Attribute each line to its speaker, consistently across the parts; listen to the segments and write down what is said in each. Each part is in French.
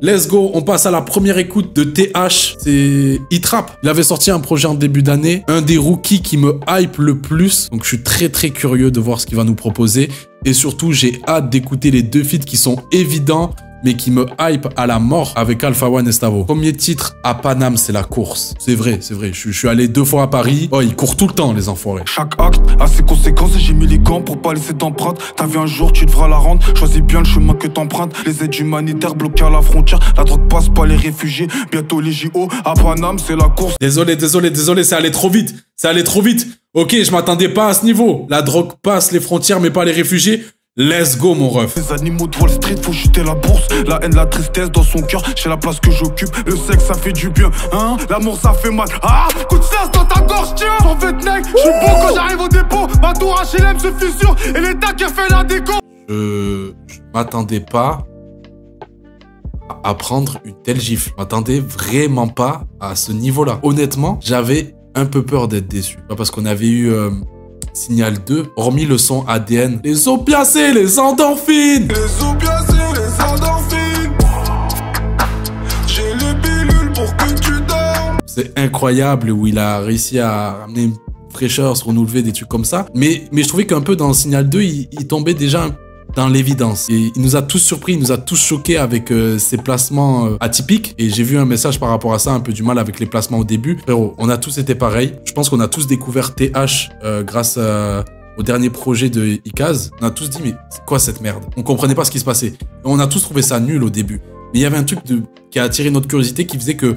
Speaker 1: Let's go, on passe à la première écoute de TH, c'est E-Trap. Il avait sorti un projet en début d'année, un des rookies qui me hype le plus. Donc je suis très curieux de voir ce qu'il va nous proposer. Et surtout, j'ai hâte d'écouter les deux feats qui sont évidents, mais qui me hype à la mort avec Alpha One et Stavo. Premier titre, à Paname, c'est la course. C'est vrai. Je suis allé 2 fois à Paris. Oh, ils courent tout le temps, les enfoirés.
Speaker 2: Chaque acte a ses conséquences et j'ai mis les gants pour pas laisser d'empreinte. T'as vu un jour, tu devras la rendre. Choisis bien le chemin que t'empruntes. Les aides humanitaires bloquées à la frontière. La drogue passe pas les réfugiés. Bientôt les JO. À Paname, c'est la course.
Speaker 1: Désolé, c'est allé trop vite. Ok, je m'attendais pas à ce niveau. La drogue passe les frontières, mais pas les réfugiés. Let's go, mon ref.
Speaker 2: Les animaux de Wall Street, faut jeter la bourse. La haine, la tristesse dans son cœur. J'ai la place que j'occupe. Le sexe, ça fait du bien. Hein? L'amour, ça fait mal. Ah! Coup de cesse dans ta gorge, tiens! J'en veux te nec. J'suis beau quand j'arrive au dépôt. Ma tour HLM se fissure. Et l'État qui a fait la déco.
Speaker 1: Je m'attendais pas à prendre une telle gifle. Je m'attendais vraiment pas à ce niveau-là. Honnêtement, j'avais un peu peur d'être déçu. Pas parce qu'on avait eu... Signal 2, hormis le son ADN. Les opiacés, les endorphines.
Speaker 2: Les opiacés, les endorphines. J'ai les pilules pour que tu dormes.
Speaker 1: C'est incroyable où il a réussi à ramener une fraîcheur sur nous lever, des trucs comme ça. Mais je trouvais qu'un peu dans le Signal 2, il tombait déjà dans l'évidence. Et il nous a tous surpris, il nous a tous choqués avec ses placements atypiques. Et j'ai vu un message par rapport à ça, un peu du mal avec les placements au début. Frérot, on a tous été pareils. Je pense qu'on a tous découvert TH grâce au dernier projet de Icaz. On a tous dit, mais c'est quoi cette merde? On comprenait pas ce qui se passait. Et on a tous trouvé ça nul au début. Mais il y avait un truc qui a attiré notre curiosité, qui faisait que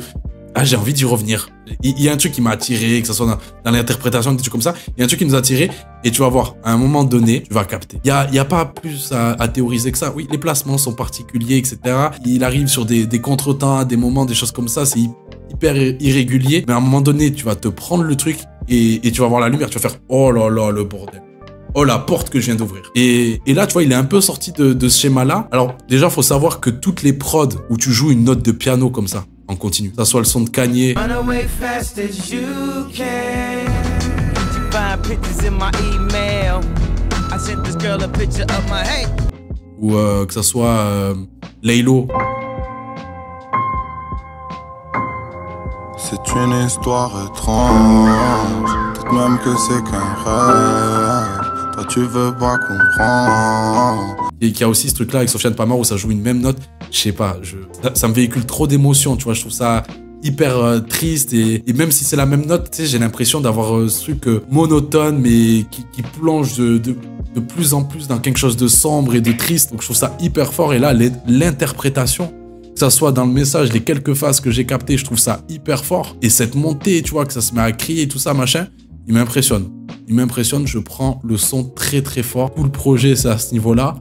Speaker 1: j'ai envie d'y revenir. Il y a un truc qui m'a attiré, que ce soit dans l'interprétation, des trucs comme ça. Il y a un truc qui nous a attiré et tu vas voir, à un moment donné, tu vas capter. Il y a pas plus à théoriser que ça. Oui, les placements sont particuliers, etc. Il arrive sur des contretemps, des moments, des choses comme ça. C'est hyper irrégulier. Mais à un moment donné, tu vas te prendre le truc et tu vas voir la lumière. Tu vas faire, oh là là, le bordel. Oh, la porte que je viens d'ouvrir. Et là, tu vois, il est un peu sorti de ce schéma-là. Alors, déjà, faut savoir que toutes les prods où tu joues une note de piano comme ça, en continu, que ça soit le son de Kanye, ou que ça soit Laylo.
Speaker 3: C'est une histoire étrange, peut-être même que c'est qu'un rêve. Toi tu veux pas comprendre.
Speaker 1: Et qu'il y a aussi ce truc-là avec Sofiane Pamar où ça joue une même note. Je sais pas, ça me véhicule trop d'émotions, tu vois. Je trouve ça hyper triste et même si c'est la même note, tu sais, j'ai l'impression d'avoir ce truc monotone mais qui plonge de plus en plus dans quelque chose de sombre et de triste. Donc je trouve ça hyper fort. Et là, l'interprétation, que ça soit dans le message, les quelques phases que j'ai captées, je trouve ça hyper fort. Et cette montée, tu vois, que ça se met à crier, tout ça, machin, il m'impressionne. Il m'impressionne, je prends le son très fort. Tout le projet, c'est à ce niveau-là.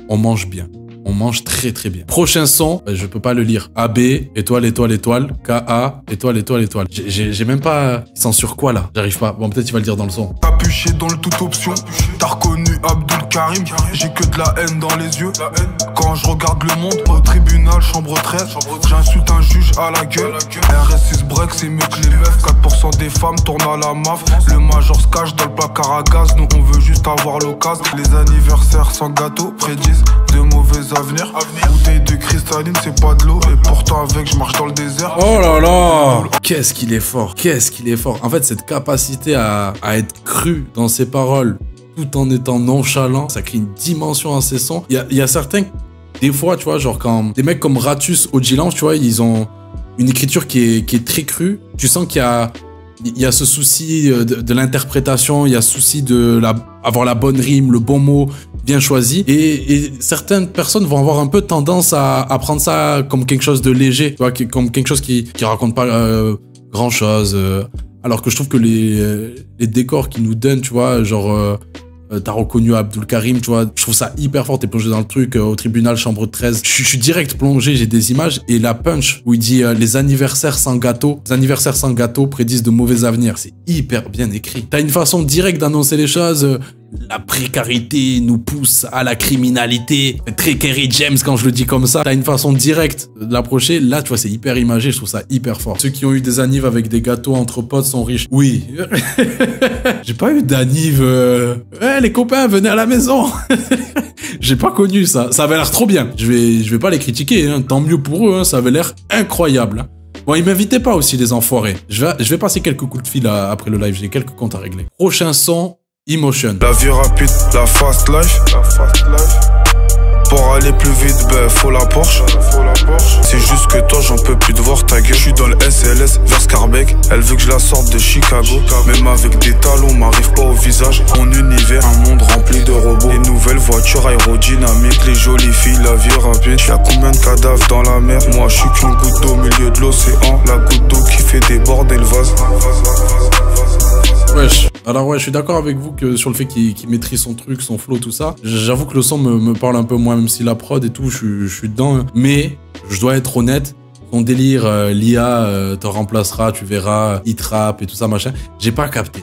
Speaker 1: On mange bien. On mange très bien. Prochain son, je peux pas le lire. AB, étoile, étoile, étoile. KA, étoile, étoile, étoile. J'ai même pas... Il sent sur quoi, là? J'arrive pas. Bon, peut-être il va le dire dans le son.
Speaker 2: Capuché dans le toute option. T'as reconnu Abdul Karim. J'ai que de la haine dans les yeux. Quand je regarde le monde, au tribunal, chambre 13. J'insulte un juge à la gueule. RS6 break, c'est mieux que les meufs. 4% des femmes tournent à la maf. Le major se cache dans le placard à gaz. Nous, on veut juste avoir l'occasion. Les anniversaires sans gâteau prédisent de mauvais avenir. Bouteille de cristalline, c'est pas de l'eau. Et pourtant avec, je marche dans le désert.
Speaker 1: Oh là là, qu'est-ce qu'il est fort. Qu'est-ce qu'il est fort. En fait, cette capacité à être cru dans ses paroles tout en étant nonchalant, ça crée une dimension à ses sons. Il y a certains, des fois, tu vois, genre quand des mecs comme Ratus, Odjilan, tu vois, ils ont une écriture qui est très crue. Tu sens qu'il y a ce souci de l'interprétation, il y a ce souci avoir la bonne rime, le bon mot bien choisi. Et certaines personnes vont avoir un peu tendance à prendre ça comme quelque chose de léger, tu vois, comme quelque chose qui raconte pas grand chose. Alors que je trouve que les décors qu'ils nous donnent, tu vois, genre t'as reconnu Abdul Karim, tu vois, je trouve ça hyper fort. T'es plongé dans le truc au tribunal, chambre 13. Je suis direct plongé, j'ai des images. Et la punch où il dit les anniversaires sans gâteau prédisent de mauvais avenirs. C'est hyper bien écrit. T'as une façon directe d'annoncer les choses. la précarité nous pousse à la criminalité. Très Kerry James quand je le dis comme ça. T'as une façon directe de l'approcher. Là, tu vois, c'est hyper imagé. Je trouve ça hyper fort. Ceux qui ont eu des annives avec des gâteaux entre potes sont riches. Oui. J'ai pas eu d'annive. Les copains, venez à la maison. J'ai pas connu ça. Ça avait l'air trop bien. Je vais pas les critiquer. Hein. Tant mieux pour eux. Hein. Ça avait l'air incroyable. Hein. Bon, ils m'invitaient pas aussi, les enfoirés. Je vais passer quelques coups de fil après le live. J'ai quelques comptes à régler. Prochain son, Emotion.
Speaker 2: La vie rapide, la fast life. Pour aller plus vite, faut la Porsche. C'est juste que toi, j'en peux plus de voir ta gueule. Je suis dans le SLS vers Scarbeck. Elle veut que je la sorte de Chicago. Même avec des talons, m'arrive pas au visage. Mon univers, un monde rempli de robots. Les nouvelles voitures aérodynamiques, les jolies filles, la vie rapide. Y'a combien de cadavres dans la mer? Moi, je suis qu'une goutte d'eau au milieu de l'océan. La goutte d'eau qui fait déborder le vase.
Speaker 1: Wesh. Alors ouais, je suis d'accord avec vous que sur le fait qu'il maîtrise son truc, son flow, tout ça. J'avoue que le son me parle un peu moins, même si la prod et tout, je suis dedans. Hein. Mais je dois être honnête, ton délire, l'IA te remplacera, tu verras, hit rap et tout ça, machin. J'ai pas capté,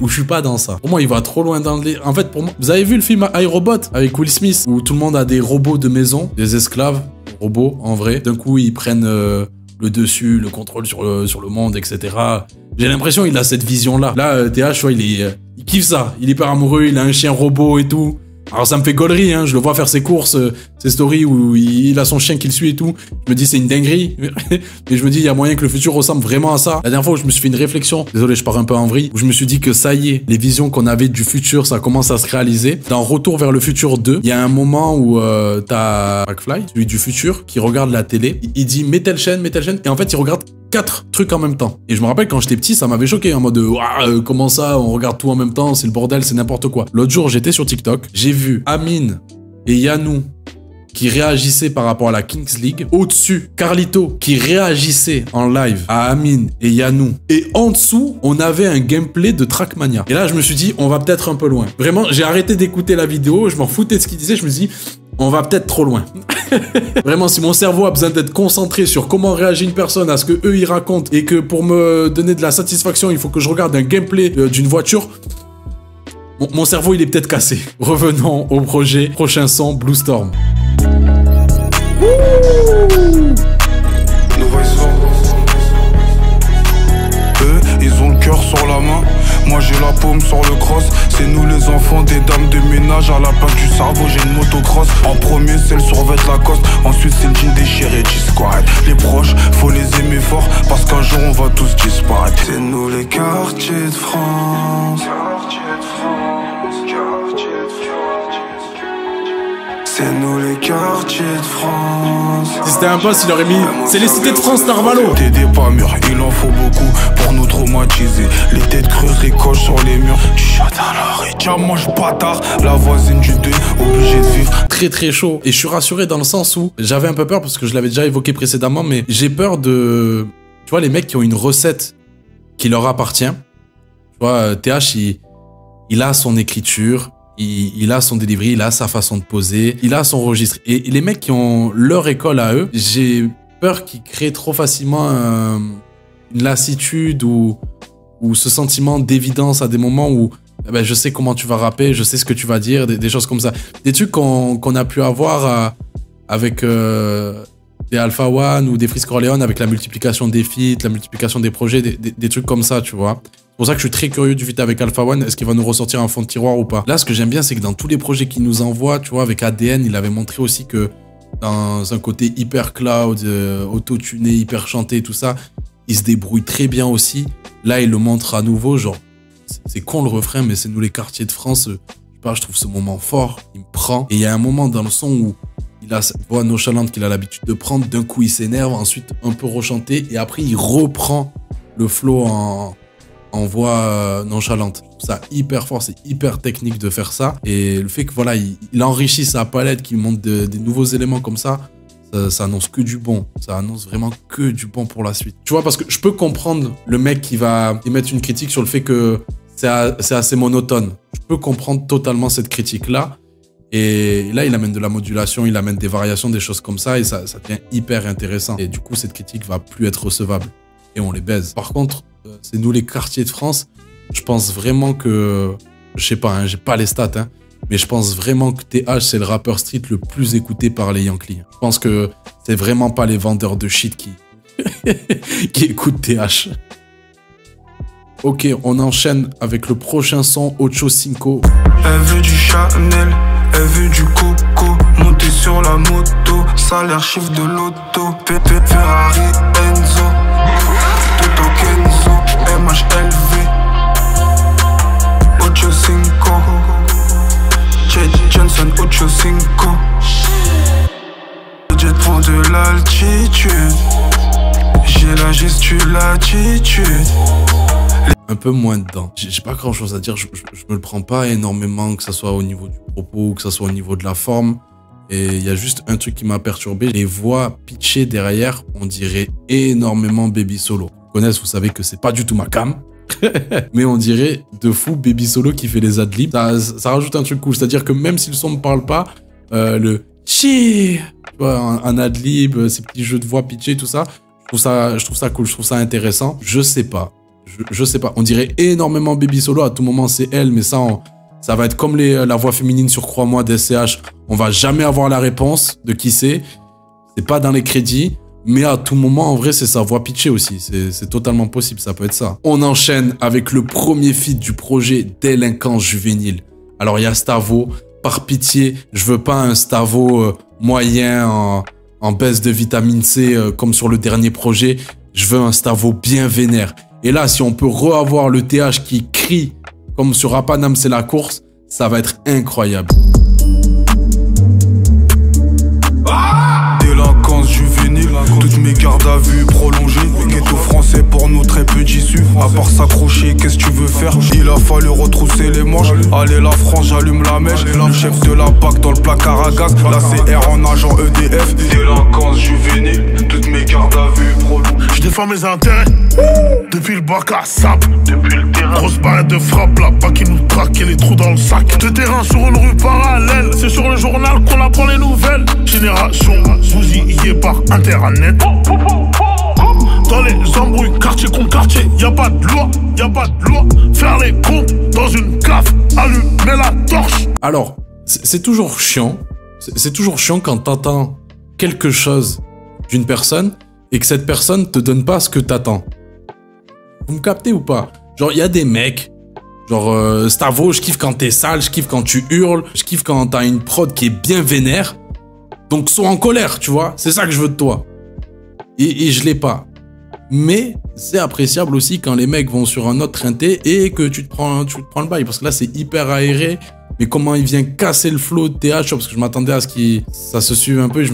Speaker 1: ou je suis pas dans ça. Pour moi, il va trop loin dans le... En fait, pour moi, vous avez vu le film iRobot avec Will Smith, où tout le monde a des robots de maison, des esclaves, robots en vrai. D'un coup, ils prennent le dessus, le contrôle sur le monde, etc. J'ai l'impression qu'il a cette vision-là. Là, TH, tu vois, il kiffe ça. Il est hyper amoureux, il a un chien robot et tout. Alors ça me fait gaulerie, hein. Je le vois faire ses courses, ses stories où il a son chien qui le suit et tout. Je me dis c'est une dinguerie. Mais je me dis il y a moyen que le futur ressemble vraiment à ça. La dernière fois où je me suis fait une réflexion, désolé je pars un peu en vrille, où je me suis dit que ça y est, les visions qu'on avait du futur, ça commence à se réaliser. Dans Retour vers le futur 2, il y a un moment où t'as McFly, celui du futur, qui regarde la télé. Il dit mets telle chaîne, et en fait il regarde 4 trucs en même temps. Et je me rappelle quand j'étais petit, ça m'avait choqué en mode comment ça, on regarde tout en même temps, c'est le bordel, c'est n'importe quoi. L'autre jour, j'étais sur TikTok, j'ai vu Amine et Yanou qui réagissaient par rapport à la Kings League. Au-dessus, Carlito qui réagissait en live à Amine et Yanou. Et en dessous, on avait un gameplay de Trackmania. Et là, je me suis dit, on va peut-être un peu loin. Vraiment, j'ai arrêté d'écouter la vidéo, je m'en foutais de ce qu'il disait, je me suis dit, on va peut-être trop loin. Vraiment, si mon cerveau a besoin d'être concentré sur comment réagit une personne à ce que eux ils racontent et que pour me donner de la satisfaction, il faut que je regarde un gameplay d'une voiture, mon cerveau il est peut-être cassé. Revenons au projet. Prochain son, Blue Storm.
Speaker 2: Eux, ils ont le cœur sur la main. Moi j'ai la paume sur le cross. C'est nous les enfants des dames de ménage. À la place du cerveau j'ai une motocross. En premier c'est le survêt Lacoste. Ensuite c'est le jean déchiré G-Squad. Les proches faut les aimer fort, parce qu'un jour on va tous disparaître. C'est nous les quartiers de France. C'est nous les quartiers de France.
Speaker 1: Si c'était un boss, il aurait mis c'est les cités de France Tarvalo.
Speaker 2: T'aider pas mûr, il en faut beaucoup pour nous traumatiser. Les têtes creuses ricochent sur les murs. Tu chattes à l'arrêt, tiens mange bâtard. La voisine du deuil, obligée de vivre.
Speaker 1: Très très chaud. Et je suis rassuré dans le sens où j'avais un peu peur parce que je l'avais déjà évoqué précédemment, mais j'ai peur de... Tu vois, les mecs qui ont une recette qui leur appartient. Tu vois, TH, il a son écriture. Il a son delivery, il a sa façon de poser, il a son registre. Et les mecs qui ont leur école à eux, j'ai peur qu'ils créent trop facilement une lassitude ou ce sentiment d'évidence à des moments où ben, je sais comment tu vas rapper, je sais ce que tu vas dire, des choses comme ça. Des trucs qu'on a pu avoir avec des Alpha One ou des Freeze Corleone avec la multiplication des feats, la multiplication des projets, des trucs comme ça, tu vois. C'est pour ça que je suis très curieux du feat avec Alpha One. Est-ce qu'il va nous ressortir un fond de tiroir ou pas? Là, ce que j'aime bien, c'est que dans tous les projets qu'il nous envoie, tu vois, avec ADN, il avait montré aussi que dans un côté hyper cloud, auto-tuné, hyper chanté, tout ça, il se débrouille très bien aussi. Là, il le montre à nouveau, genre, c'est con le refrain, mais c'est nous les quartiers de France. Je sais pas, je trouve ce moment fort, il me prend. Et il y a un moment dans le son où il a cette voix nonchalante qu'il a l'habitude de prendre. D'un coup, il s'énerve, ensuite un peu rechanté, et après, il reprend le flow en voix nonchalante. Je trouve ça hyper fort, c'est hyper technique de faire ça. Et le fait que voilà, il enrichit sa palette, qu'il monte des nouveaux éléments comme ça, ça annonce que du bon. Ça annonce vraiment que du bon pour la suite. Tu vois, parce que je peux comprendre le mec qui va émettre une critique sur le fait que c'est assez monotone. Je peux comprendre totalement cette critique-là. Et là, il amène de la modulation, il amène des variations, des choses comme ça, et ça devient hyper intéressant. Et du coup, cette critique va plus être recevable. Et on les baise. Par contre, c'est nous les quartiers de France. Je pense vraiment que je sais pas, hein, j'ai pas les stats, hein, mais je pense vraiment que TH, c'est le rappeur street le plus écouté par les Yankees. Je pense que c'est vraiment pas les vendeurs de shit qui écoutent TH. Ok, on enchaîne avec le prochain son, Ocho Cinco.
Speaker 2: Elle veut du Chanel, elle veut du Coco. Monter sur la moto, salaire chiffre de l'auto. Ferrari, Enzo, Toto Kenzo, MHLV, Ocho Cinco, Jet Johnson, Ocho Cinco. Le jet prend de l'altitude, j'ai la gestu, l'attitude.
Speaker 1: Un peu moins dedans. J'ai pas grand chose à dire, je me le prends pas énormément, que ça soit au niveau du propos, que ça soit au niveau de la forme. Et il y a juste un truc qui m'a perturbé, les voix pitchées derrière, on dirait énormément Baby Solo. Vous connaissez, vous savez que c'est pas du tout ma cam. Mais on dirait de fou Baby Solo qui fait les adlibs. Ça rajoute un truc cool, c'est-à-dire que même si le son ne parle pas, le chi, un adlib, ces petits jeux de voix pitchés, tout ça, je trouve ça cool, je trouve ça intéressant. Je sais pas. Je sais pas, on dirait énormément Baby Solo, à tout moment c'est elle, mais ça va être comme la voix féminine sur Crois-moi d'SCH, on va jamais avoir la réponse de qui c'est pas dans les crédits, mais à tout moment en vrai c'est sa voix pitchée aussi, c'est totalement possible, ça peut être ça. On enchaîne avec le premier feat du projet Délinquance Juvénile. Alors il y a Stavo, par pitié, je veux pas un Stavo moyen en baisse de vitamine C comme sur le dernier projet, je veux un Stavo bien vénère. Et là, si on peut re-avoir le TH qui crie, comme sur Apanam, c'est la course, ça va être incroyable.
Speaker 2: Délinquance juvénile, toutes mes gardes à vue prolongées. Ghetto français pour nous très peu d'issue. À part s'accrocher, qu'est-ce que tu veux faire? Il a fallu retrousser les manches. Allez la France, j'allume la mèche. Le chef de la BAC dans le placard à gaz. La CR en agent EDF. Délinquance juvénile, toutes mes gardes à vue prolongées.
Speaker 4: Je défends mes intérêts depuis le bac à sable. Depuis le terrain, grosse barrette de frappe là-bas qui nous traque et les trous dans le sac. De terrain sur une rue parallèle, c'est sur le journal qu'on apprend les nouvelles. Génération bousillée par internet. Dans les embrouilles, quartier contre quartier, y'a pas de loi, y'a pas de loi. Faire les comptes dans une cave, allumer la torche.
Speaker 1: Alors, c'est toujours chiant. C'est toujours chiant quand t'entends quelque chose d'une personne et que cette personne te donne pas ce que t'attends. Vous me captez ou pas? Genre, il y a des mecs, genre Stavo, je kiffe quand t'es sale, je kiffe quand tu hurles, je kiffe quand t'as une prod qui est bien vénère. Donc, sois en colère, tu vois. C'est ça que je veux de toi. Et je l'ai pas. Mais c'est appréciable aussi quand les mecs vont sur un autre trinté et que tu te prends le bail. Parce que là, c'est hyper aéré. Mais comment il vient casser le flow de TH, parce que je m'attendais à ce que ça se suive un peu.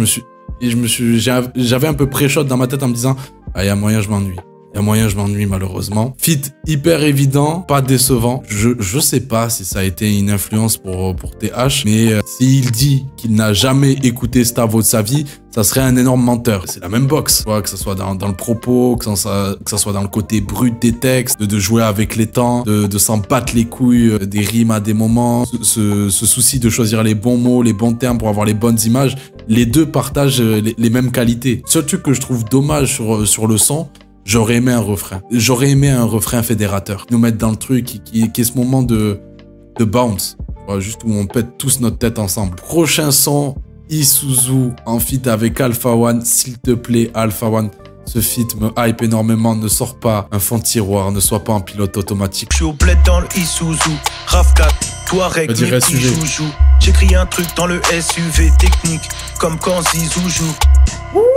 Speaker 1: J'avais un peu pré-shot dans ma tête en me disant « Ah, il y a moyen, je m'ennuie. Il y a moyen, je m'ennuie malheureusement. » Feat hyper évident, pas décevant. Je sais pas si ça a été une influence pour TH, mais s'il dit qu'il n'a jamais écouté Stavo de sa vie, ça serait un énorme menteur. C'est la même boxe, que ce soit dans le propos, que ça soit dans le côté brut des textes, de jouer avec les temps, de s'en battre les couilles, des rimes à des moments, ce souci de choisir les bons mots, les bons termes pour avoir les bonnes images. Les deux partagent les mêmes qualités. Seul truc que je trouve dommage sur le son, j'aurais aimé un refrain. J'aurais aimé un refrain fédérateur. Nous mettre dans le truc qui est ce moment de bounce. Juste où on pète tous notre tête ensemble. Prochain son, Isuzu en feat avec Alpha One. S'il te plaît, Alpha One. Ce feat me hype énormément. Ne sors pas un fond de tiroir. Ne sois pas en pilote automatique.
Speaker 5: Je suis au bled dans le Isuzu. RAV4, Touareg, Joujou. J'écris un truc dans le SUV technique. Comme quand Zizou joue.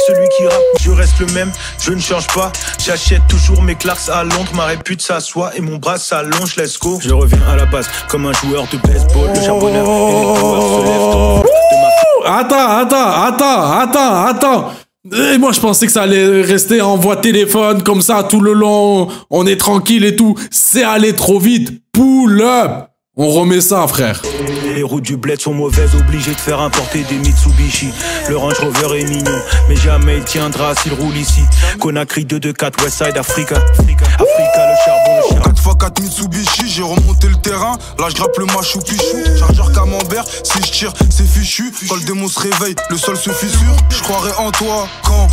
Speaker 5: Celui qui rappe, je reste le même, je ne change pas. J'achète toujours mes claques à Londres. Ma répute s'assoit et mon bras s'allonge, let's go. Je reviens à la base comme un joueur de baseball. Le charbonneur et les joueurs se lèvent.
Speaker 1: Attends. Et moi, je pensais que ça allait rester en voix téléphone comme ça tout le long. On est tranquille et tout. C'est allé trop vite. Pull up. On remet ça, frère.
Speaker 5: Les routes du bled sont mauvaises, obligé de faire importer des Mitsubishi. Le Range Rover est mignon, mais jamais il tiendra s'il roule ici. Conakry 224 Westside Africa. Africa, le charbon,
Speaker 2: 4x4 Mitsubishi, j'ai remonté le terrain. Là je grappe le machou pichou. Chargeur camembert, si je tire, c'est fichu. Quand le démon se réveille, le sol se fissure. Je croirais en toi quand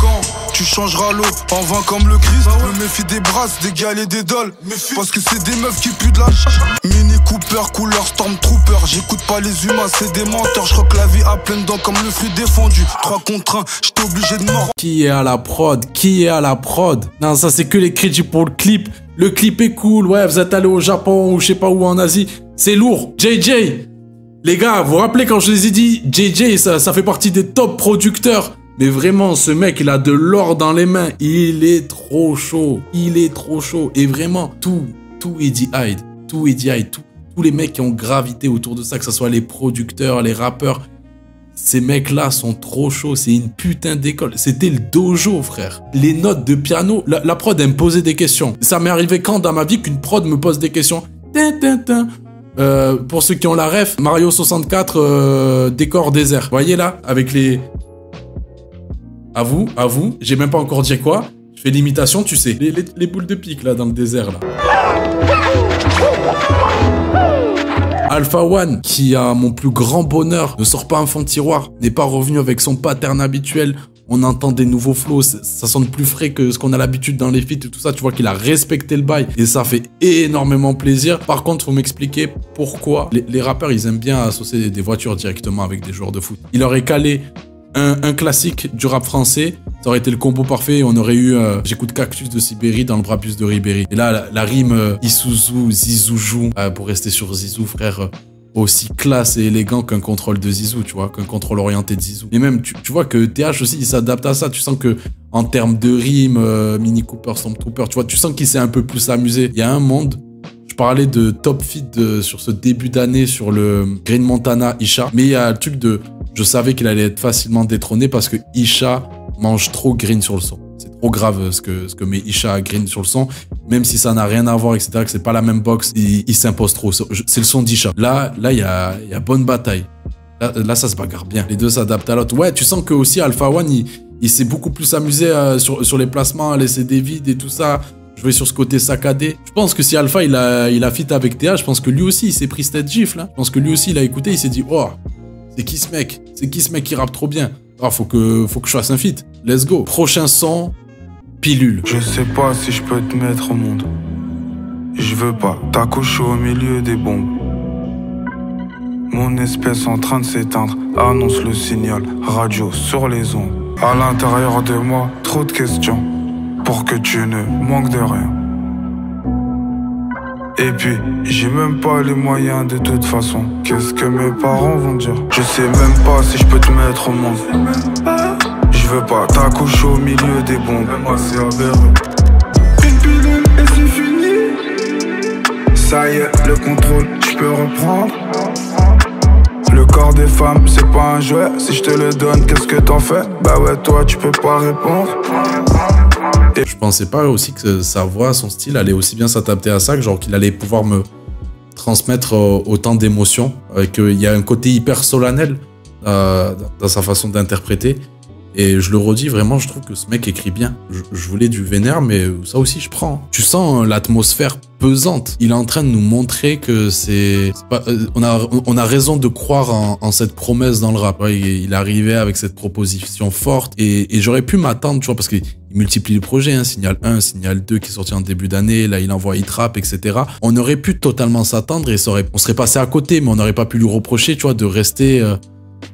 Speaker 2: tu changeras l'eau en vin comme le Christ. Me méfie des brasses, des gals et des dolls. Parce que c'est des meufs qui puent de la chasse. Mini Cooper, couleur Stormtrooper. J'écoute pas les humains, c'est des menteurs. Je crois que la vie a plein dents comme le fruit défendu. 3 contre 1, j'étais obligé de mordre.
Speaker 1: Qui est à la prod? Qui est à la prod? Non, ça c'est que les crédits pour le clip. Le clip est cool, ouais, vous êtes allé au Japon ou je sais pas où en Asie. C'est lourd. JJ, les gars, vous vous rappelez quand je les ai dit, JJ, ça fait partie des top producteurs. Mais vraiment, ce mec, il a de l'or dans les mains. Il est trop chaud. Il est trop chaud. Et vraiment, tout Eddie Hyde. Tout Eddie Hyde. Tous les mecs qui ont gravité autour de ça, que ce soit les producteurs, les rappeurs. Ces mecs-là sont trop chauds. C'est une putain d'école. C'était le dojo, frère. Les notes de piano. La prod, elle me posait des questions. Ça m'est arrivé quand dans ma vie qu'une prod me pose des questions? Pour ceux qui ont la ref, Mario 64, décor désert. Vous voyez là? Avec les... À vous, j'ai même pas encore dit quoi. Je fais l'imitation, tu sais. Les boules de pique là dans le désert là. Alpha One, qui a mon plus grand bonheur, ne sort pas un fond de tiroir, n'est pas revenu avec son pattern habituel. On entend des nouveaux flows, ça sonne plus frais que ce qu'on a l'habitude dans les feats et tout ça. Tu vois qu'il a respecté le bail et ça fait énormément plaisir. Par contre, faut m'expliquer pourquoi les rappeurs, ils aiment bien associer des voitures directement avec des joueurs de foot. Il aurait calé un classique du rap français, ça aurait été le combo parfait et on aurait eu J'écoute Cactus de Sibérie dans le Brabus de Ribéry. Et là, la rime Isuzu, Zizoujou, pour rester sur Zizou, frère, aussi classe et élégant qu'un contrôle de Zizou, tu vois, qu'un contrôle orienté de Zizou. Et même, tu vois que TH aussi, il s'adapte à ça. Tu sens que en termes de rime, Mini Cooper, Stormtrooper, tu vois, tu sens qu'il s'est un peu plus amusé. Il y a un monde. Je parlais de top feat sur ce début d'année sur le Green Montana Isha, mais il y a le truc de... Je savais qu'il allait être facilement détrôné parce que Isha mange trop green sur le son. C'est trop grave ce que met Isha green sur le son. Même si ça n'a rien à voir, etc., que c'est pas la même box, il s'impose trop. C'est le son d'Isha. Là, il y a bonne bataille. Là, ça se bagarre bien. Les deux s'adaptent à l'autre. Ouais, tu sens que aussi Alpha One, il s'est beaucoup plus amusé sur les placements, à laisser des vides et tout ça. Jouer sur ce côté saccadé. Je pense que si Alpha, il a fit avec Théa, je pense que lui aussi, il s'est pris cette gifle. Hein. Je pense que lui aussi, il a écouté, il s'est dit, oh, c'est qui ce mec? C'est qui ce mec qui rappe trop bien? Ah, faut que je fasse un feat. Let's go. Prochain son, Pilule.
Speaker 2: Je sais pas si je peux te mettre au monde. Je veux pas t'accoucher au milieu des bombes. Mon espèce en train de s'éteindre annonce le signal radio sur les ondes. À l'intérieur de moi, trop de questions pour que tu ne manques de rien. Et puis, j'ai même pas les moyens de toute façon. Qu'est-ce que mes parents vont dire? Je sais même pas si je peux te mettre au monde. Je veux pas t'accoucher au milieu des bombes. Moi c'est aberré. Une pilule et c'est fini. Ça y est, le contrôle, je peux reprendre. Le corps des femmes, c'est pas un jouet. Si je te le donne, qu'est-ce que t'en fais? Bah ouais, toi, tu peux pas répondre.
Speaker 1: Je pensais pas aussi que sa voix, son style allait aussi bien s'adapter à ça, que genre qu'il allait pouvoir me transmettre autant d'émotions, qu'il y a un côté hyper solennel dans sa façon d'interpréter. Et je le redis, vraiment, je trouve que ce mec écrit bien. Je voulais du vénère, mais ça aussi, je prends. Tu sens l'atmosphère pesante. Il est en train de nous montrer que c'est pas... on a raison de croire en cette promesse dans le rap. Ouais, il arrivait avec cette proposition forte. Et j'aurais pu m'attendre, tu vois, parce qu'il multiplie les projets. Hein, Signal 1, Signal 2 qui est sorti en début d'année. Là, il envoie Hit Rap, etc. On aurait pu totalement s'attendre et on serait passé à côté, mais on n'aurait pas pu lui reprocher, tu vois, de rester...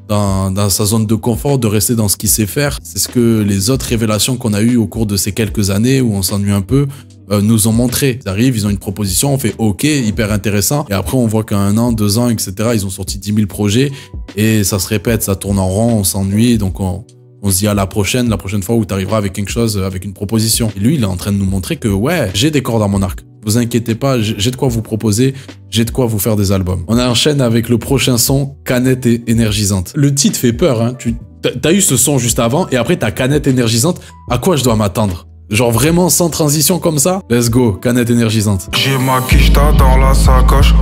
Speaker 1: Dans sa zone de confort, de rester dans ce qu'il sait faire. C'est ce que les autres révélations qu'on a eues au cours de ces quelques années où on s'ennuie un peu nous ont montré. Ils arrivent, ils ont une proposition, on fait OK, hyper intéressant. Et après, on voit qu'à 1 an, 2 ans, etc., ils ont sorti 10 000 projets et ça se répète, ça tourne en rond, on s'ennuie. Donc, on se dit à la prochaine fois où tu arriveras avec quelque chose, avec une proposition. Et lui, il est en train de nous montrer que ouais, j'ai des cordes à mon arc. Vous inquiétez pas, j'ai de quoi vous proposer, j'ai de quoi vous faire des albums. On enchaîne avec le prochain son, Canette énergisante. Le titre fait peur, hein. T'as eu ce son juste avant et après t'as Canette énergisante. À quoi je dois m'attendre? Genre vraiment sans transition comme ça? Let's go, Canette énergisante.
Speaker 2: J'ai ma quicheta dans la sacoche.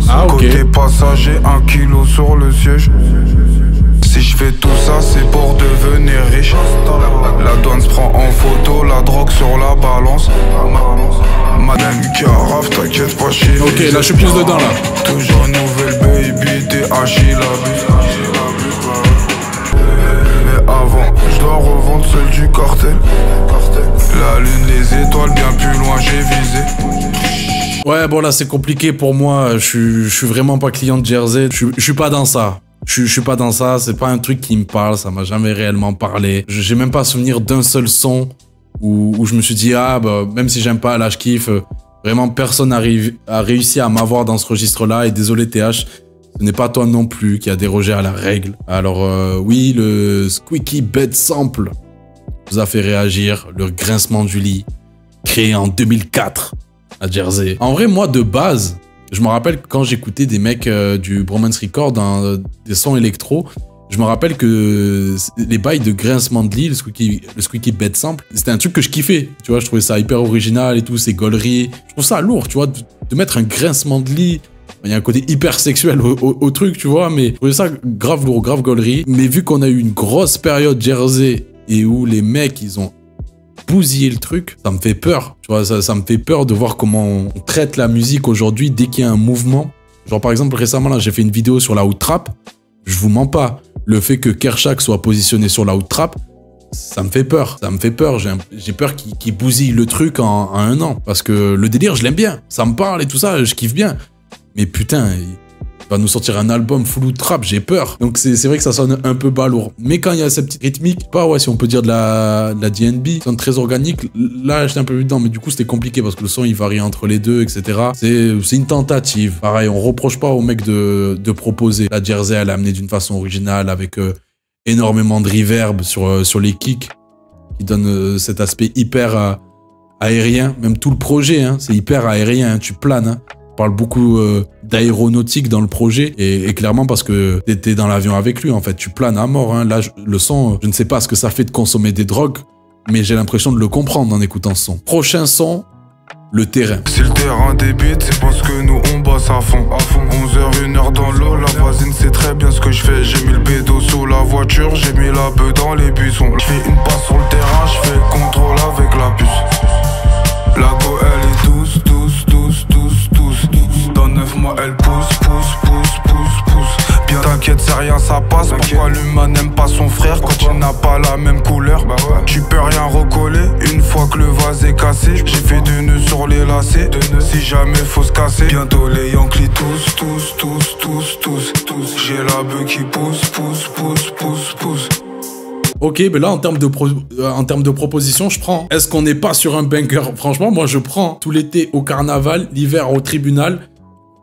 Speaker 1: Ah ok.
Speaker 2: Côté passager, 1 kilo sur le siège. Si je fais tout ça, c'est pour devenir riche. La douane se prend en photo, la drogue sur la balance. Madame Carafe, t'inquiète pas, chérie.
Speaker 1: Ok, là je suis plus dedans là.
Speaker 2: Toujours nouvelle baby, t'es Achille. Mais avant. Je dois revendre seul du cartel. La lune, les étoiles, bien plus loin j'ai visé.
Speaker 1: Ouais, bon là c'est compliqué pour moi, je suis vraiment pas client de Jersey, je suis pas dans ça. Je suis pas dans ça, c'est pas un truc qui me parle, ça m'a jamais réellement parlé. J'ai même pas souvenir d'un seul son où je me suis dit, ah bah même si j'aime pas, là je kiffe. Vraiment personne a réussi à m'avoir dans ce registre-là, et désolé TH, ce n'est pas toi non plus qui a dérogé à la règle. Alors oui, le Squeaky Bed Sample vous a fait réagir, le grincement du lit, créé en 2004 à Jersey. En vrai, moi de base, je me rappelle quand j'écoutais des mecs du Bromance Record, des sons électro, je me rappelle que les bails de grincement de lit, le Squeaky Bed Sample, c'était un truc que je kiffais. Tu vois, je trouvais ça hyper original et tout, ces gauleries. Je trouve ça lourd, tu vois, de mettre un grincement de lit. Il y a un côté hyper sexuel au truc, tu vois, mais je trouvais ça grave lourd, grave gaulerie. Mais vu qu'on a eu une grosse période Jersey et où les mecs, ils ont bousillé le truc, ça me fait peur. Tu vois, ça me fait peur de voir comment on traite la musique aujourd'hui dès qu'il y a un mouvement. Genre, par exemple, récemment, là, j'ai fait une vidéo sur la out trap. Je vous mens pas. Le fait que Kershak soit positionné sur la out trap, ça me fait peur. Ça me fait peur. J'ai peur qu'il bousille le truc en un an. Parce que le délire, je l'aime bien. Ça me parle et tout ça, je kiffe bien. Mais putain, il va nous sortir un album full trap, j'ai peur. Donc c'est vrai que ça sonne un peu balourd. Mais quand il y a cette petite rythmique, pas ouais, si on peut dire de la DNB, ça sonne très organique. Là, j'étais un peu dedans, mais du coup, c'était compliqué parce que le son, il varie entre les deux, etc. C'est une tentative. Pareil, on reproche pas au mec de proposer. La Jersey, elle a amené d'une façon originale avec énormément de reverb sur les kicks qui donne cet aspect hyper aérien. Même tout le projet, hein, c'est hyper aérien, hein, tu planes, hein. Parle beaucoup d'aéronautique dans le projet et clairement parce que t'étais dans l'avion avec lui en fait, tu planes à mort, hein. Là le son, je ne sais pas ce que ça fait de consommer des drogues, mais j'ai l'impression de le comprendre en écoutant ce son. Prochain son, le terrain.
Speaker 2: Si le terrain débite, c'est parce que nous on bosse à fond. 11h, 1h dans l'eau, la voisine sait très bien ce que je fais. J'ai mis le bédo sous la voiture, j'ai mis la bœuf dans les buissons. Je fais une passe sur le terrain, je fais le contrôle avec la puce. La go elle est douce, douce, douce, douce, douce, douce. Dans 9 mois elle pousse, pousse, pousse, pousse, pousse. Bien t'inquiète, c'est rien, ça passe. Pourquoi l'humain n'aime pas son frère quand il n'a pas la même couleur? Tu peux rien recoller une fois que le vase est cassé. J'ai fait 2 nœuds sur les lacets, si jamais faut se casser. Bientôt les Yankees tous, tous, tous, tous, tous, tous. J'ai la bœuf qui pousse, pousse, pousse, pousse, pousse.
Speaker 1: Ok, mais là, en termes de propositions, je prends. Est-ce qu'on n'est pas sur un banger? Franchement, moi, je prends tout l'été au carnaval, l'hiver au tribunal.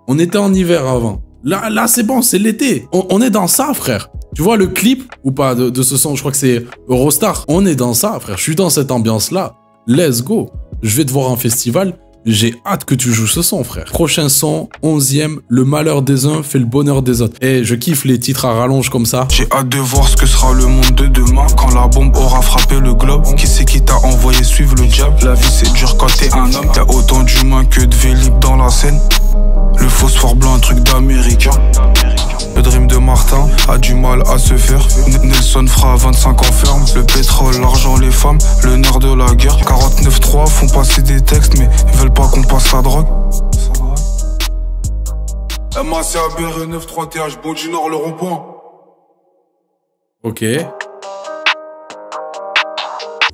Speaker 1: On était en hiver avant. Là c'est bon, c'est l'été. On est dans ça, frère. Tu vois le clip, ou pas, de ce son, je crois que c'est Eurostar. On est dans ça, frère. Je suis dans cette ambiance-là. Let's go. Je vais te voir en festival. J'ai hâte que tu joues ce son, frère. Prochain son, 11e, le malheur des uns fait le bonheur des autres. Et je kiffe les titres à rallonge comme ça.
Speaker 2: J'ai hâte de voir ce que sera le monde de demain quand la bombe aura frappé le globe. Qui c'est qui t'a envoyé suivre le diable? La vie c'est dur quand t'es un homme. T'as autant d'humains que de Vélib dans la scène. Le phosphore blanc, un truc d'américain. Le dream de Martin a du mal à se faire. Nelson fera 25 ans ferme. Le pétrole, l'argent, les femmes, le nerf de la guerre. 49.3 font passer des textes mais ils veulent pas qu'on passe la drogue. MACAB 93 TH, Beau du Nord, le rond-point.
Speaker 1: Ok. Je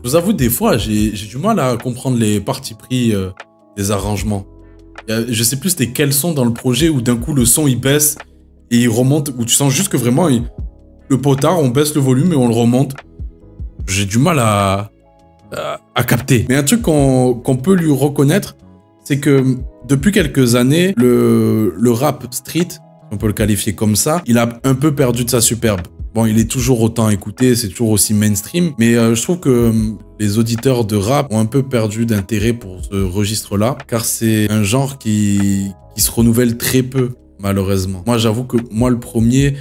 Speaker 1: vous avoue, des fois, j'ai du mal à comprendre les partis pris des arrangements. Je sais plus c'était quel son dans le projet où d'un coup le son il baisse et il remonte, où tu sens juste que vraiment le potard, on baisse le volume et on le remonte. J'ai du mal à capter. Mais un truc qu'on peut lui reconnaître, c'est que depuis quelques années, le rap street, on peut le qualifier comme ça, il a un peu perdu de sa superbe. Bon, il est toujours autant écouté, c'est toujours aussi mainstream, mais je trouve que les auditeurs de rap ont un peu perdu d'intérêt pour ce registre-là, car c'est un genre qui se renouvelle très peu, malheureusement. Moi, j'avoue que moi, le premier,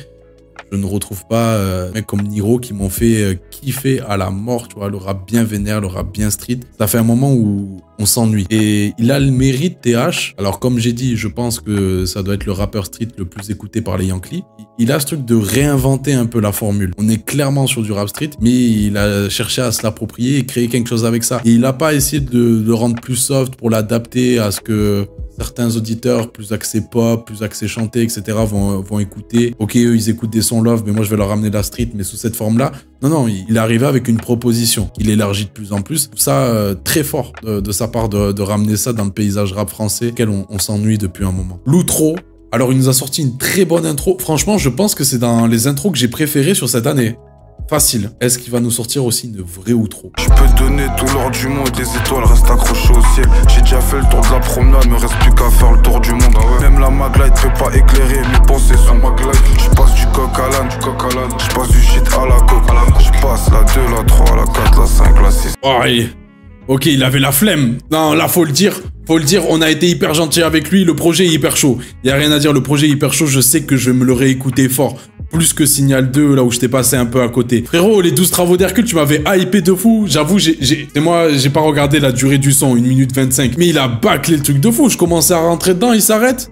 Speaker 1: je ne retrouve pas mecs comme Niro qui m'ont fait kiffer à la mort, tu vois, le rap bien vénère, le rap bien street. Ça fait un moment où on s'ennuie. Et il a le mérite, TH. Alors, comme j'ai dit, je pense que ça doit être le rappeur street le plus écouté par les Yankees. Il a ce truc de réinventer un peu la formule. On est clairement sur du rap street, mais il a cherché à se l'approprier et créer quelque chose avec ça. Et il n'a pas essayé de le rendre plus soft pour l'adapter à ce que certains auditeurs plus axés pop, plus axés chanté, etc. vont écouter. Ok, eux, ils écoutent des sons love, mais moi, je vais leur ramener la street, mais sous cette forme-là. Non, il est arrivé avec une proposition. Il élargit de plus en plus. Ça, très fort de sa part de ramener ça dans le paysage rap français, auquel on s'ennuie depuis un moment. L'outro. Alors, il nous a sorti une très bonne intro. Franchement, je pense que c'est dans les intros que j'ai préférées sur cette année. Facile. Est-ce qu'il va nous sortir aussi une vraie outro?
Speaker 2: Je peux te donner tout l'or du monde, les étoiles restent accrochées au ciel. J'ai déjà fait le tour de la promenade, me reste plus qu'à faire le tour du monde. Même la maglite fait pas éclairer, mes pensées sont maglite. Je passe du coq à l'âne, je passe du shit à la coque. Je passe la 2, la 3, la 4, la 5, la 6.
Speaker 1: Oh, ok, il avait la flemme. Non, là, faut le dire, on a été hyper gentil avec lui, le projet est hyper chaud. Il y a rien à dire, le projet est hyper chaud, je sais que je vais me le réécouter fort. Plus que Signal 2, là où je t'ai passé un peu à côté. Frérot, les 12 travaux d'Hercule, tu m'avais hypé de fou. J'avoue, moi, j'ai pas regardé la durée du son, 1 minute 25. Mais il a bâclé le truc de fou. Je commençais à rentrer dedans, il s'arrête.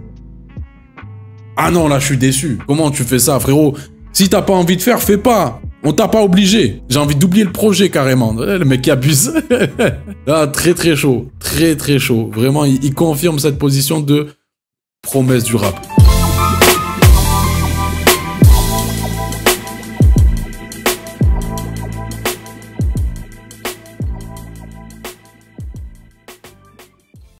Speaker 1: Ah non, là, je suis déçu. Comment tu fais ça, frérot? Si t'as pas envie de faire, fais pas. On t'a pas obligé. J'ai envie d'oublier le projet, carrément. Le mec qui abuse. Là, très chaud. Très chaud. Vraiment, il confirme cette position de promesse du rap.